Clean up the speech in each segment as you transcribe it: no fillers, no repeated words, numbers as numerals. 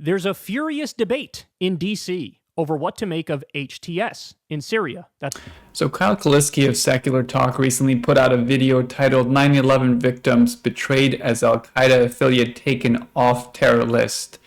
There's a furious debate in D.C. over what to make of HTS in Syria. So Kyle Kulinski of Secular Talk recently put out a video titled 9/11 Victims Betrayed as Al-Qaeda Affiliate Taken Off Terror List.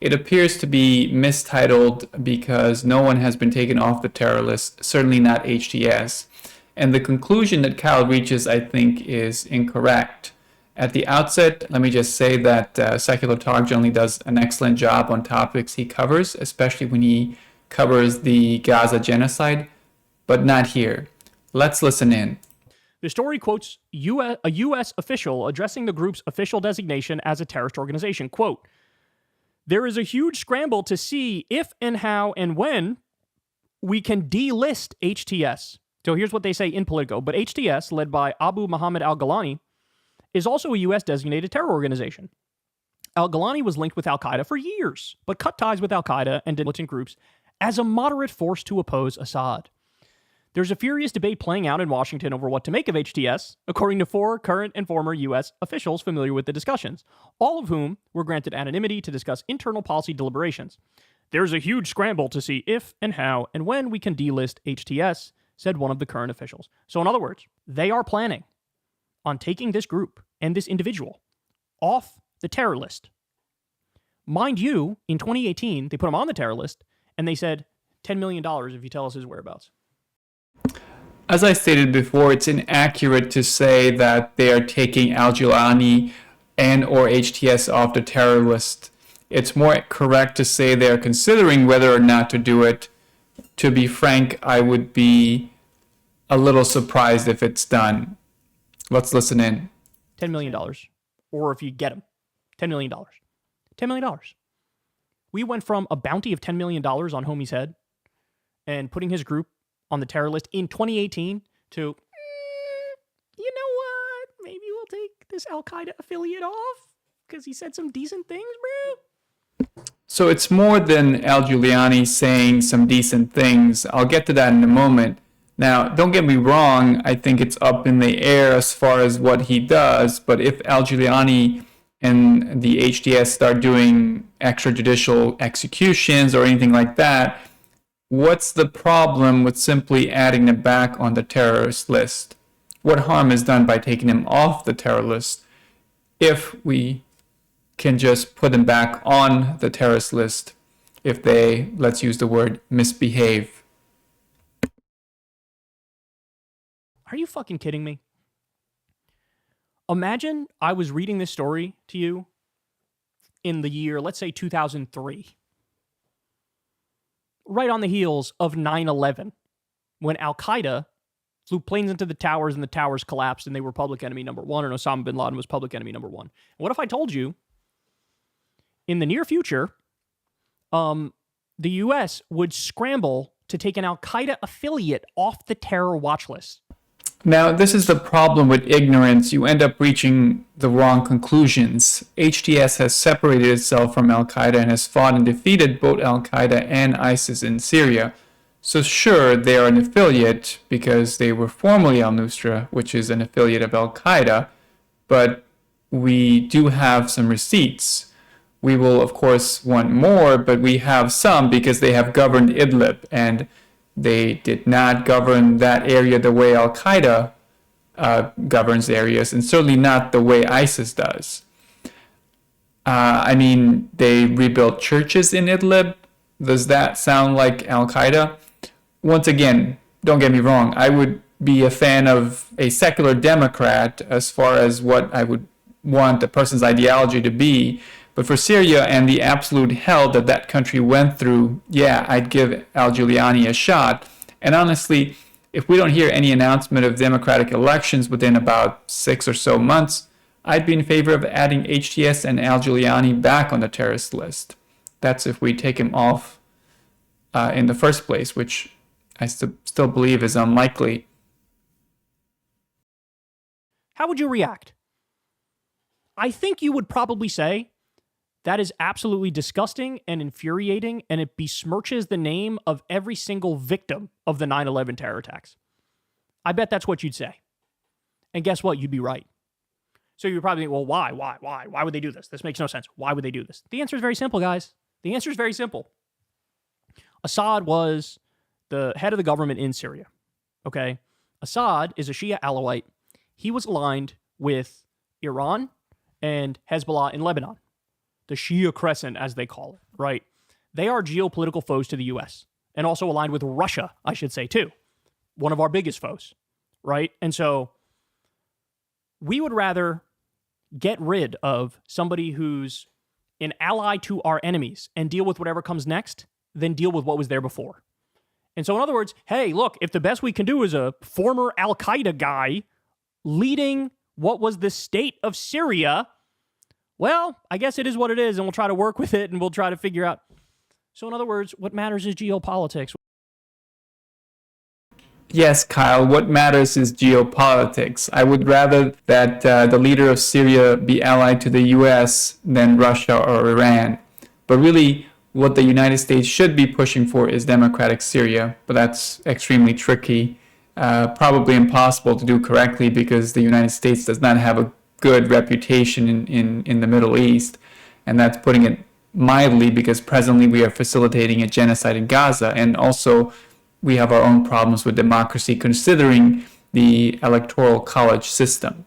It appears to be mistitled because no one has been taken off the terror list, certainly not HTS. And the conclusion that Kyle reaches, I think, is incorrect. At the outset, let me just say that Secular Talk generally does an excellent job on topics he covers, especially when he covers the Gaza genocide, but not here. Let's listen in. The story quotes a U.S. official addressing the group's official designation as a terrorist organization. Quote, "There is a huge scramble to see if and how and when we can delist HTS." So here's what they say in Politico. But HTS, led by Abu Muhammad al-Ghalani, is also a U.S. designated terror organization. Al-Ghalani was linked with al-Qaeda for years, but cut ties with al-Qaeda and militant groups as a moderate force to oppose Assad. There's a furious debate playing out in Washington over what to make of HTS, according to 4 current and former U.S. officials familiar with the discussions, all of whom were granted anonymity to discuss internal policy deliberations. There's a huge scramble to see if and how and when we can delist HTS, said one of the current officials. So in other words, they are planning on taking this group and this individual off the terror list. Mind you, in 2018, they put him on the terror list, and they said $10 million if you tell us his whereabouts. As I stated before, it's inaccurate to say that they are taking al-Jilani and or HTS off the terror list. It's more correct to say they're considering whether or not to do it. To be frank, I would be a little surprised if it's done. Let's listen in. $10 million. Or if you get him, $10 million. $10 million. We went from a bounty of $10 million on Homie's head and putting his group on the terror list in 2018 to, you know what? Maybe we'll take this Al-Qaeda affiliate off because he said some decent things, bro. So it's more than al-Giuliani saying some decent things. I'll get to that in a moment. Now, don't get me wrong, I think it's up in the air as far as what he does, but if al-Giuliani and the HTS start doing extrajudicial executions or anything like that, what's the problem with simply adding them back on the terrorist list? What harm is done by taking him off the terror list if we can just put them back on the terrorist list if they, let's use the word, misbehave? Are you fucking kidding me? Imagine I was reading this story to you in the year, let's say 2003, right on the heels of 9/11, when Al-Qaeda flew planes into the towers and the towers collapsed and they were public enemy number 1, and Osama bin Laden was public enemy number 1. What if I told you in the near future, the U.S. would scramble to take an Al-Qaeda affiliate off the terror watch list? Now, this is the problem with ignorance. You end up reaching the wrong conclusions. HTS has separated itself from Al-Qaeda and has fought and defeated both Al-Qaeda and ISIS in Syria. So sure, they are an affiliate because they were formerly al-Nusra, which is an affiliate of Al-Qaeda, but we do have some receipts. We will, of course, want more, but we have some because they have governed Idlib, and they did not govern that area the way Al-Qaeda governs areas, and certainly not the way ISIS does. They rebuilt churches in Idlib. Does that sound like Al-Qaeda? Once again, don't get me wrong, I would be a fan of a secular Democrat as far as what I would want a person's ideology to be. But for Syria and the absolute hell that that country went through, yeah, I'd give al-Giuliani a shot. And honestly, if we don't hear any announcement of democratic elections within about 6 or so months, I'd be in favor of adding HTS and al-Giuliani back on the terrorist list. That's if we take him off in the first place, which I still believe is unlikely. How would you react? I think you would probably say, that is absolutely disgusting and infuriating, and it besmirches the name of every single victim of the 9/11 terror attacks. I bet that's what you'd say. And guess what? You'd be right. So you'd probably think, well, why? Why would they do this? This makes no sense. Why would they do this? The answer is very simple, guys. The answer is very simple. Assad was the head of the government in Syria. Okay? Assad is a Shia Alawite. He was aligned with Iran and Hezbollah in Lebanon, the Shia Crescent, as they call it, right? They are geopolitical foes to the U.S. and also aligned with Russia, I should say, too. One of our biggest foes, right? And so we would rather get rid of somebody who's an ally to our enemies and deal with whatever comes next than deal with what was there before. And so, in other words, hey, look, if the best we can do is a former al-Qaeda guy leading what was the state of Syria, well, I guess it is what it is, and we'll try to work with it, and we'll try to figure out. So, in other words, what matters is geopolitics. Yes, Kyle, what matters is geopolitics. I would rather that the leader of Syria be allied to the US than Russia or Iran. But really, what the United States should be pushing for is democratic Syria, but that's extremely tricky, probably impossible to do correctly because the United States does not have a good reputation in the Middle East, and that's putting it mildly because presently we are facilitating a genocide in Gaza, and also we have our own problems with democracy considering the electoral college system.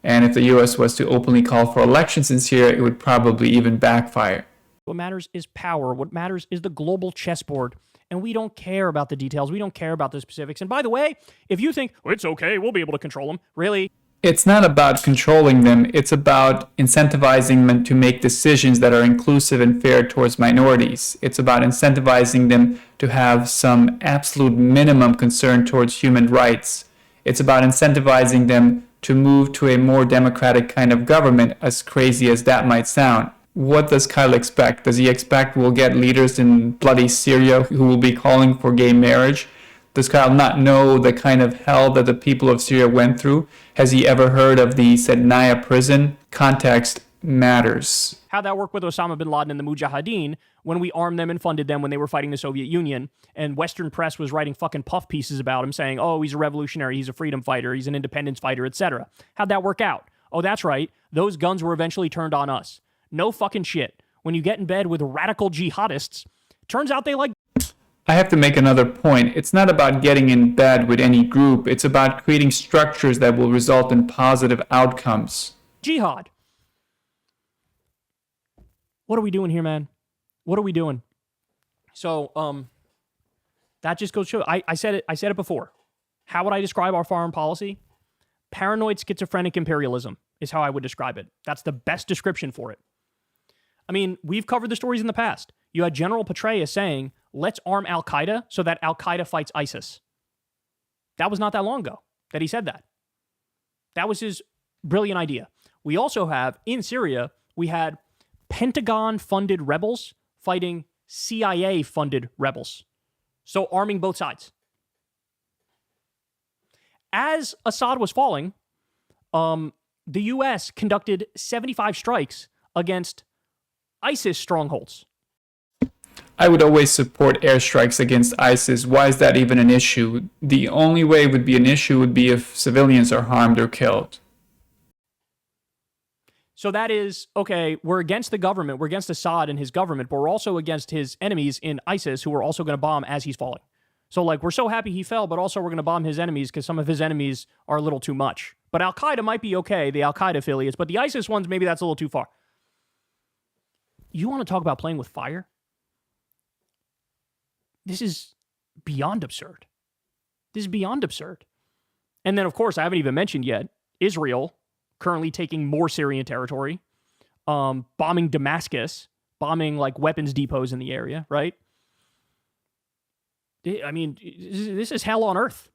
And if the US was to openly call for elections in Syria, it would probably even backfire. What matters is power. What matters is the global chessboard. And we don't care about the details. We don't care about the specifics. And by the way, if you think, it's okay, we'll be able to control them, really? It's not about controlling them. It's about incentivizing them to make decisions that are inclusive and fair towards minorities. It's about incentivizing them to have some absolute minimum concern towards human rights. It's about incentivizing them to move to a more democratic kind of government, as crazy as that might sound. What does Kyle expect? Does he expect we'll get leaders in bloody Syria who will be calling for gay marriage? Does Kyle not know the kind of hell that the people of Syria went through? Has he ever heard of the Sednaya prison? Context matters. How'd that work with Osama bin Laden and the Mujahideen when we armed them and funded them when they were fighting the Soviet Union, and Western press was writing fucking puff pieces about him saying, oh, he's a revolutionary, he's a freedom fighter, he's an independence fighter, etc. How'd that work out? Oh, that's right. Those guns were eventually turned on us. No fucking shit. When you get in bed with radical jihadists, turns out they like... I have to make another point. It's not about getting in bed with any group. It's about creating structures that will result in positive outcomes. Jihad. What are we doing here, man? What are we doing? So, that just goes to show. I said it before. How would I describe our foreign policy? Paranoid schizophrenic imperialism is how I would describe it. That's the best description for it. I mean, we've covered the stories in the past. You had General Petraeus saying, let's arm al-Qaeda so that al-Qaeda fights ISIS. That was not that long ago that he said that. That was his brilliant idea. We also have, in Syria, we had Pentagon-funded rebels fighting CIA-funded rebels. So arming both sides. As Assad was falling, the U.S. conducted 75 strikes against ISIS strongholds. I would always support airstrikes against ISIS. Why is that even an issue? The only way it would be an issue would be if civilians are harmed or killed. So that is, okay, we're against the government, we're against Assad and his government, but we're also against his enemies in ISIS who are also going to bomb as he's falling. So like, we're so happy he fell, but also we're going to bomb his enemies because some of his enemies are a little too much. But Al-Qaeda might be okay, the Al-Qaeda affiliates, but the ISIS ones, maybe that's a little too far. You want to talk about playing with fire? This is beyond absurd. This is beyond absurd. And then, of course, I haven't even mentioned yet, Israel currently taking more Syrian territory, bombing Damascus, bombing like weapons depots in the area, right? I mean, this is hell on earth.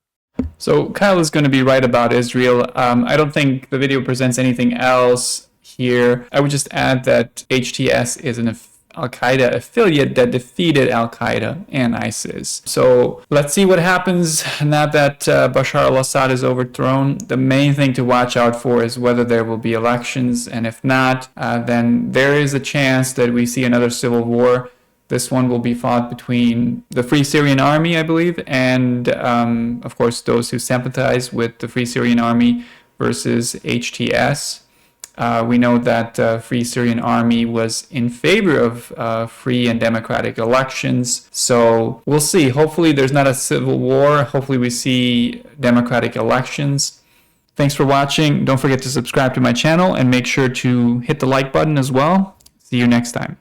So Kyle is going to be right about Israel. I don't think the video presents anything else here. I would just add that HTS is an Al-Qaeda affiliate that defeated Al-Qaeda and ISIS. So let's see what happens now that Bashar al-Assad is overthrown. The main thing to watch out for is whether there will be elections, and if not, then there is a chance that we see another civil war. This one will be fought between the Free Syrian Army, I believe, and of course those who sympathize with the Free Syrian Army versus HTS. We know that Free Syrian Army was in favor of free and democratic elections. So we'll see. Hopefully there's not a civil war. Hopefully we see democratic elections. Thanks for watching. Don't forget to subscribe to my channel and make sure to hit the like button as well. See you next time.